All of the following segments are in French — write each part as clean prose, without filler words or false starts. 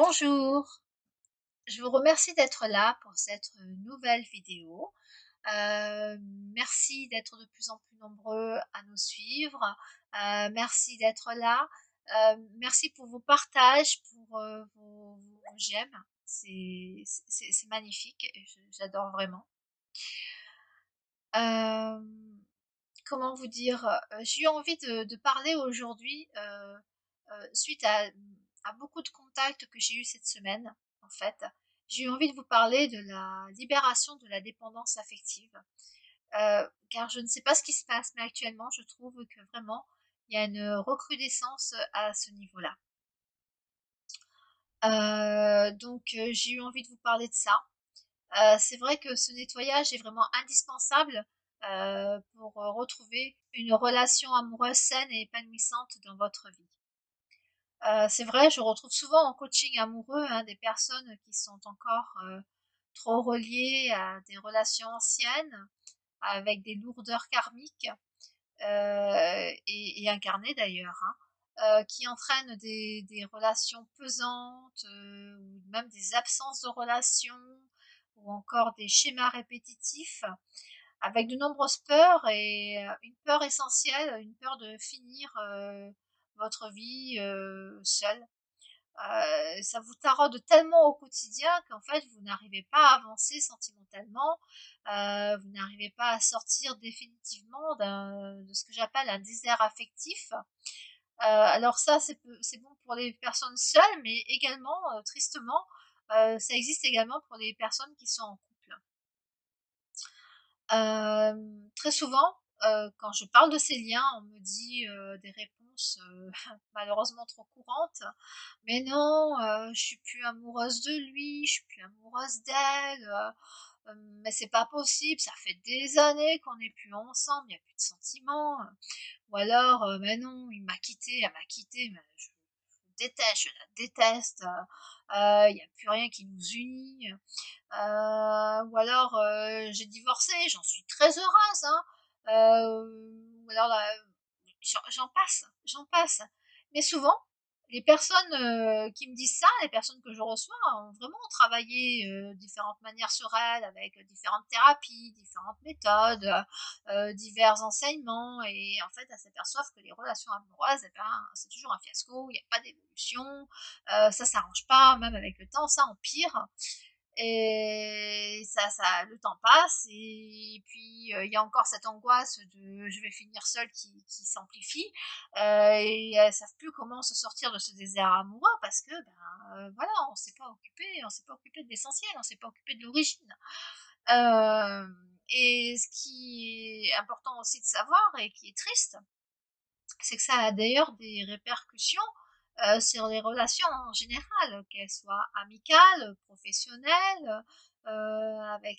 Bonjour, je vous remercie d'être là pour cette nouvelle vidéo. Heu, Merci d'être de plus en plus nombreux à nous suivre. Merci d'être là. Merci pour vos partages, pour, vos j'aime. C'est magnifique et j'adore vraiment. Hem, Comment vous dire? J'ai eu envie de parler aujourd'hui, suite à beaucoup de contacts que j'ai eus cette semaine, en fait. J'ai eu envie de vous parler de la libération de la dépendance affective, car je ne sais pas ce qui se passe, mais actuellement, je trouve que vraiment, il y a une recrudescence à ce niveau-là. J'ai eu envie de vous parler de ça. C'est vrai que ce nettoyage est vraiment indispensable, pour, retrouver une relation amoureuse saine et épanouissante dans votre vie. C'est vrai, je retrouve souvent en coaching amoureux, hein, des personnes qui sont encore, trop reliées à des relations anciennes, avec des lourdeurs karmiques, et incarnées d'ailleurs, hein, qui entraînent des relations pesantes, ou même des absences de relations, ou encore des schémas répétitifs, avec de nombreuses peurs et une peur essentielle, une peur de finir, votre vie, seul. Ça vous taraude tellement au quotidien qu'en fait vous n'arrivez pas à avancer sentimentalement, vous n'arrivez pas à sortir définitivement de ce que j'appelle un désert affectif. Alors ça c'est bon pour les personnes seules, mais également, tristement, ça existe également pour les personnes qui sont en couple. Très souvent, quand je parle de ces liens, on me dit, des réponses, malheureusement trop courantes: «Mais non, je suis plus amoureuse de lui, je suis plus amoureuse d'elle, mais c'est pas possible, ça fait des années qu'on n'est plus ensemble, il y a plus de sentiments», ou alors: «Mais non, il m'a quittée, elle m'a quittée, mais je la déteste, il y a plus rien qui nous unit». Ou alors, j'ai divorcé, j'en suis très heureuse, hein. Ou alors, j'en passe. Mais souvent, les personnes, qui me disent ça, les personnes que je reçois ont vraiment travaillé, différentes manières sur elles avec différentes thérapies, différentes méthodes, divers enseignements et en fait, elles s'aperçoivent que les relations amoureuses et ben, c'est toujours un fiasco, il y a pas d'évolution, ça s'arrange pas, même avec le temps, ça empire. Et ça le temps passe et puis, il y a encore cette angoisse de «je vais finir seule» qui s'amplifie, et elles savent plus comment se sortir de ce désert amoureux parce que, ben, voilà, on s'est pas occupé de l'essentiel, on s'est pas occupé de l'origine. Et ce qui est important aussi de savoir et qui est triste, c'est que ça a d'ailleurs des répercussions, sur les relations en général, qu'elles soient amicales, professionnelles, avec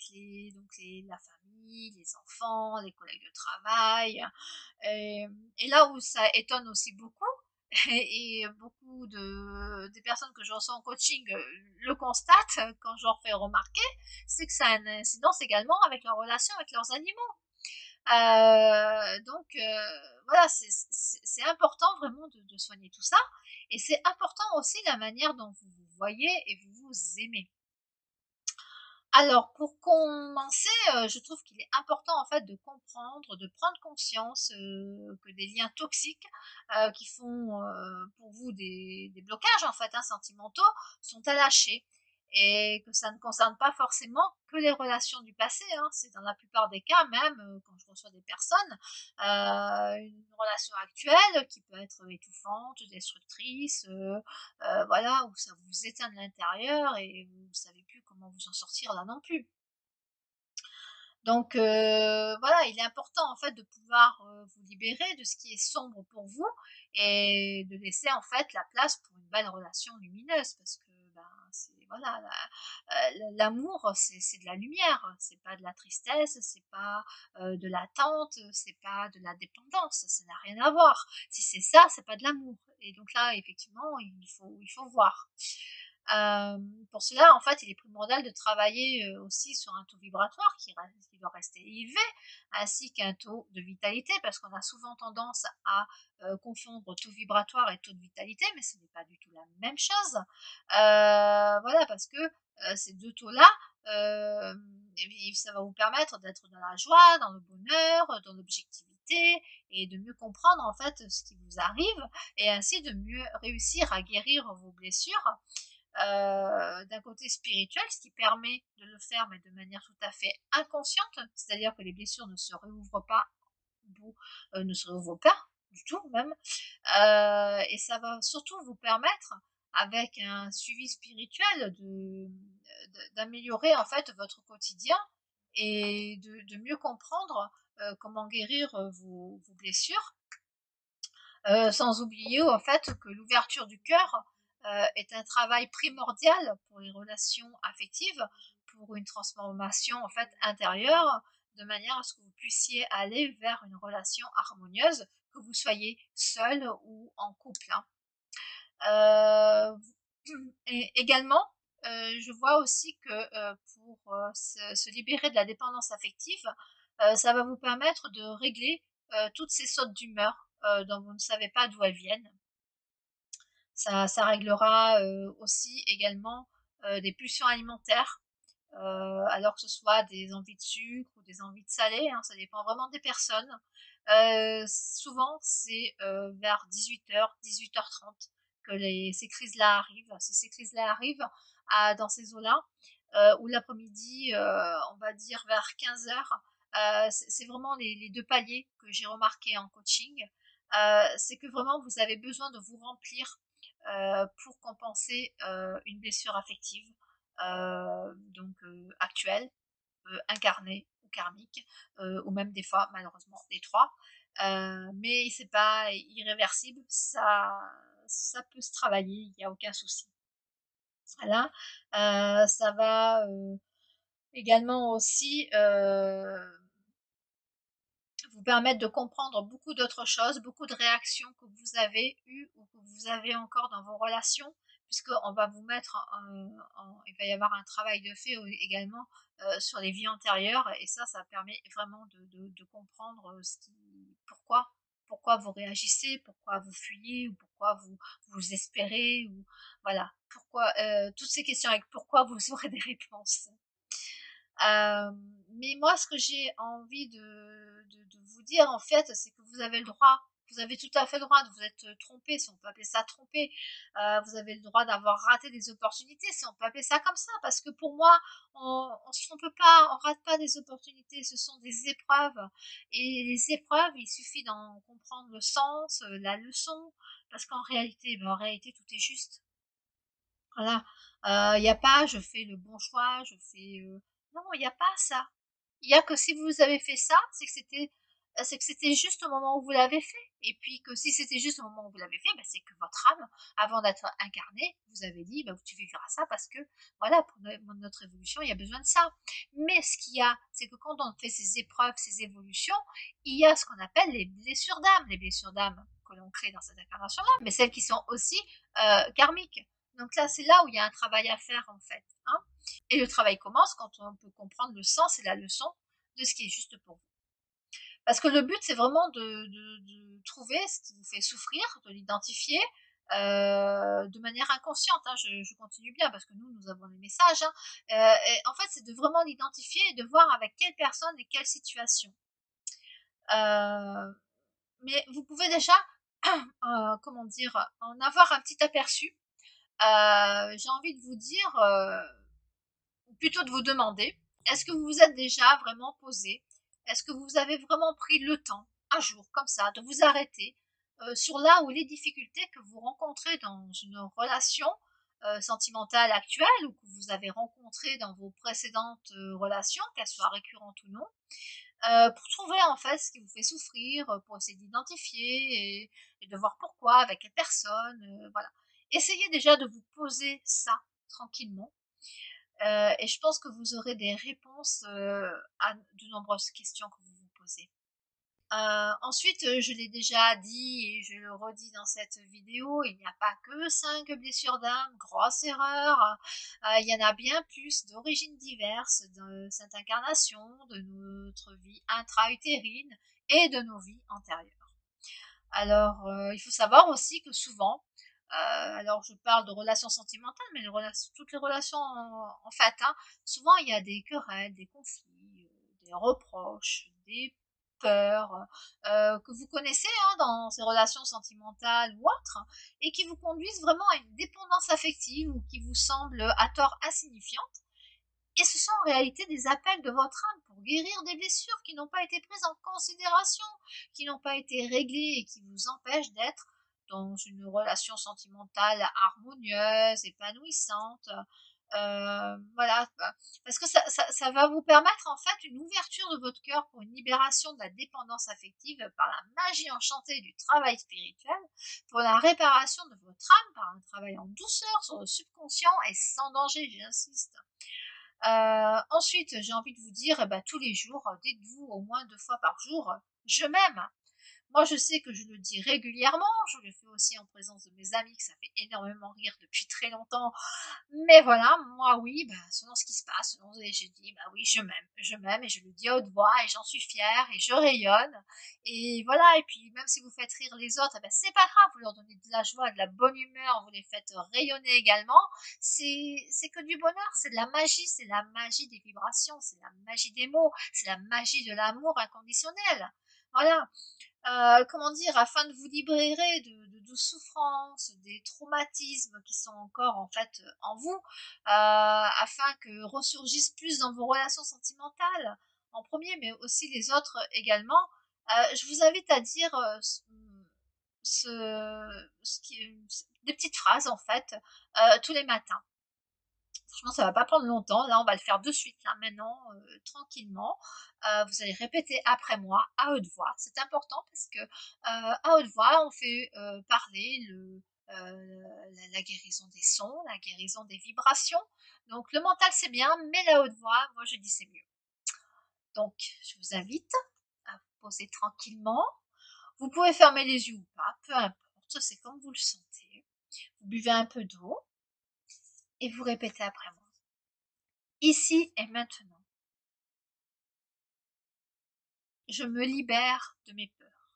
la famille, les enfants, les collègues de travail, et là où ça étonne aussi beaucoup et beaucoup de des personnes que je reçois en coaching, le constatent quand je leur fais remarquer, c'est que ça a une incidence également avec leurs relations avec leurs animaux. Voilà, c'est important vraiment de soigner tout ça et c'est important aussi la manière dont vous vous voyez et vous vous aimez. Alors pour commencer, je trouve qu'il est important en fait de comprendre, de prendre conscience, que des liens toxiques, qui font, pour vous des blocages en fait, hein, sentimentaux, sont à lâcher et que ça ne concerne pas forcément que les relations du passé, hein. C'est dans la plupart des cas même, quand je reçois des personnes, une relation actuelle qui peut être étouffante, destructrice, voilà, où ça vous éteint de l'intérieur et vous ne savez plus comment vous en sortir là non plus. Voilà, il est important en fait de pouvoir, vous libérer de ce qui est sombre pour vous et de laisser en fait la place pour une belle relation lumineuse parce que, ben, c'est voilà, l'amour c'est de la lumière, c'est pas de la tristesse, c'est pas, de l'attente, c'est pas de la dépendance, ça n'a rien à voir. Si c'est ça, c'est pas de l'amour et donc là effectivement il faut voir. Pour cela, en fait, il est primordial de travailler, aussi sur un taux vibratoire qui doit rester élevé, ainsi qu'un taux de vitalité, parce qu'on a souvent tendance à, confondre taux vibratoire et taux de vitalité, mais ce n'est pas du tout la même chose. Voilà, parce que, ces 2 taux-là, et ça va vous permettre d'être dans la joie, dans le bonheur, dans l'objectivité et de mieux comprendre, en fait, ce qui vous arrive et ainsi de mieux réussir à guérir vos blessures d'un côté spirituel, ce qui permet de le faire, mais de manière tout à fait inconsciente, c'est-à-dire que les blessures ne se réouvrent pas, vous, ne se réouvrent pas du tout même, et ça va surtout vous permettre, avec un suivi spirituel, d'améliorer en fait votre quotidien et de mieux comprendre comment guérir vos blessures. Sans oublier en fait que l'ouverture du cœur est un travail primordial pour les relations affectives, pour une transformation en fait intérieure, de manière à ce que vous puissiez aller vers une relation harmonieuse, que vous soyez seul ou en couple, hein. Euh, et également, je vois aussi que pour se libérer de la dépendance affective, ça va vous permettre de régler toutes ces sautes d'humeur dont vous ne savez pas d'où elles viennent. Ça réglera aussi également des pulsions alimentaires, alors que ce soit des envies de sucre ou des envies de salé, hein, ça dépend vraiment des personnes. Souvent, c'est vers 18h, 18h30 que ces crises-là arrivent. Si ces crises-là arrivent dans ces eaux-là, ou l'après-midi, on va dire vers 15h, c'est vraiment les 2 paliers que j'ai remarqué en coaching. C'est que vraiment vous avez besoin de vous remplir pour compenser une blessure affective, actuelle, incarnée ou karmique, ou même des fois malheureusement les trois. Mais c'est pas irréversible, ça peut se travailler, il n'y a aucun souci. Voilà, ça va également aussi vous permettre de comprendre beaucoup d'autres choses, beaucoup de réactions que vous avez eues ou que vous avez encore dans vos relations, puisqu'on va vous mettre il va y avoir un travail de fait également sur les vies antérieures, et ça permet vraiment de comprendre pourquoi vous réagissez, pourquoi vous fuyez, ou pourquoi vous espérez, ou voilà, pourquoi, toutes ces questions avec pourquoi, vous aurez des réponses. Mais moi, ce que j'ai envie de vous dire, en fait, c'est que vous avez le droit, vous avez tout à fait le droit de vous être trompé, si on peut appeler ça trompé. Vous avez le droit d'avoir raté des opportunités, si on peut appeler ça comme ça, parce que pour moi, on se trompe pas, on rate pas des opportunités, ce sont des épreuves. Et les épreuves, il suffit d'en comprendre le sens, la leçon, parce qu'en réalité, ben, en réalité, tout est juste. Voilà, il y a pas je fais le bon choix, je fais, non, il y a pas ça. Il y a que si vous avez fait ça, c'est que c'était juste au moment où vous l'avez fait, et puis que si c'était juste au moment où vous l'avez fait, bah, c'est que votre âme, avant d'être incarnée, vous avez dit: «Bah, tu vivras ça parce que voilà, pour notre évolution, il y a besoin de ça». Mais ce qu'il y a, c'est que quand on fait ces épreuves, ces évolutions, il y a ce qu'on appelle les blessures d'âme. Les blessures d'âme que l'on crée dans cette incarnation-là, mais celles qui sont aussi, karmiques. Donc là, c'est là où il y a un travail à faire en fait, hein. Et le travail commence quand on peut comprendre le sens et la leçon de ce qui est juste pour vous. Parce que le but, c'est vraiment de trouver ce qui vous fait souffrir, de l'identifier de manière inconsciente, hein. Je continue bien parce que nous avons des messages, hein. Et en fait, c'est de vraiment l'identifier et de voir avec quelle personne et quelle situation. Euh, mais vous pouvez déjà, comment dire, en avoir un petit aperçu. J'ai envie de vous dire, ou plutôt de vous demander, est-ce que vous vous êtes déjà vraiment posé? Est-ce que vous avez vraiment pris le temps, un jour comme ça, de vous arrêter sur là où les difficultés que vous rencontrez dans une relation sentimentale actuelle, ou que vous avez rencontrées dans vos précédentes relations, qu'elles soient récurrentes ou non, pour trouver en fait ce qui vous fait souffrir, pour essayer d'identifier et de voir pourquoi, avec quelle personne, voilà. Essayez déjà de vous poser ça tranquillement, et je pense que vous aurez des réponses à de nombreuses questions que vous vous posez. Ensuite, je l'ai déjà dit et je le redis dans cette vidéo, il n'y a pas que 5 blessures d'âme, grosse erreur. Il y en a bien plus d'origines diverses de cette incarnation, de notre vie intra-utérine et de nos vies antérieures. Alors, il faut savoir aussi que souvent, alors je parle de relations sentimentales, mais toutes les relations en fait, hein, souvent il y a des querelles, des conflits, des reproches, des peurs que vous connaissez hein, dans ces relations sentimentales ou autres, et qui vous conduisent vraiment à une dépendance affective ou qui vous semblent à tort insignifiantes. Et ce sont en réalité des appels de votre âme pour guérir des blessures qui n'ont pas été prises en considération, qui n'ont pas été réglées et qui vous empêchent d'être dans une relation sentimentale harmonieuse, épanouissante. Voilà, parce que ça va vous permettre en fait une ouverture de votre cœur pour une libération de la dépendance affective par la magie enchantée du travail spirituel, pour la réparation de votre âme par un travail en douceur sur le subconscient et sans danger, j'insiste. Ensuite, j'ai envie de vous dire, eh ben, tous les jours, dites-vous au moins 2 fois par jour, je m'aime. Moi, je sais que je le dis régulièrement, je le fais aussi en présence de mes amis, que ça fait énormément rire depuis très longtemps. Mais voilà, moi oui, bah, selon ce qui se passe, selon ce que j'ai dit, bah oui, je m'aime et je le dis à haute voix et j'en suis fière et je rayonne. Et voilà, et puis même si vous faites rire les autres, eh ben, c'est pas grave, vous leur donnez de la joie, de la bonne humeur, vous les faites rayonner également. C'est que du bonheur, c'est de la magie, c'est la magie des vibrations, c'est la magie des mots, c'est la magie de l'amour inconditionnel. Voilà, comment dire, afin de vous libérer de souffrances, des traumatismes qui sont encore en fait en vous, afin que ressurgissent plus dans vos relations sentimentales en premier, mais aussi les autres également. Je vous invite à dire des petites phrases en fait tous les matins. Franchement, ça va pas prendre longtemps. Là, on va le faire de suite, là, maintenant, tranquillement. Vous allez répéter après moi à haute voix. C'est important parce que à haute voix, on fait parler la guérison des sons, la guérison des vibrations. Donc, le mental, c'est bien, mais la haute voix, moi, je dis c'est mieux. Donc, je vous invite à vous poser tranquillement. Vous pouvez fermer les yeux ou pas, peu importe, c'est comme vous le sentez. Vous buvez un peu d'eau et vous répétez après moi. Ici et maintenant. Je me libère de mes peurs.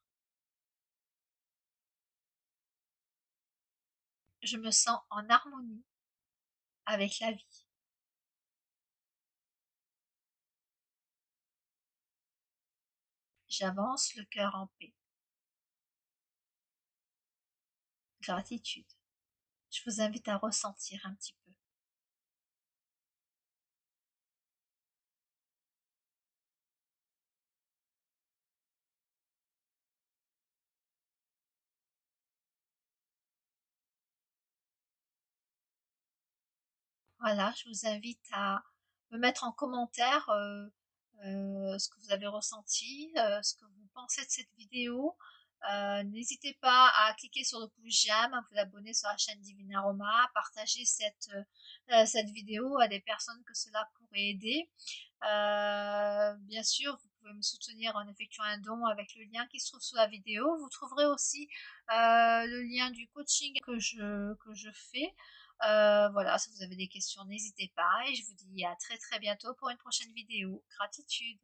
Je me sens en harmonie avec la vie. J'avance le cœur en paix. Gratitude. Je vous invite à ressentir un petit peu. Voilà, je vous invite à me mettre en commentaire ce que vous avez ressenti, ce que vous pensez de cette vidéo. N'hésitez pas à cliquer sur le pouce j'aime, à vous abonner sur la chaîne Divine Aroma, à partager cette vidéo à des personnes que cela pourrait aider. Bien sûr, vous pouvez me soutenir en effectuant un don avec le lien qui se trouve sous la vidéo. Vous trouverez aussi le lien du coaching que je fais. Voilà, si vous avez des questions, n'hésitez pas et je vous dis à très très bientôt pour une prochaine vidéo. Gratitude.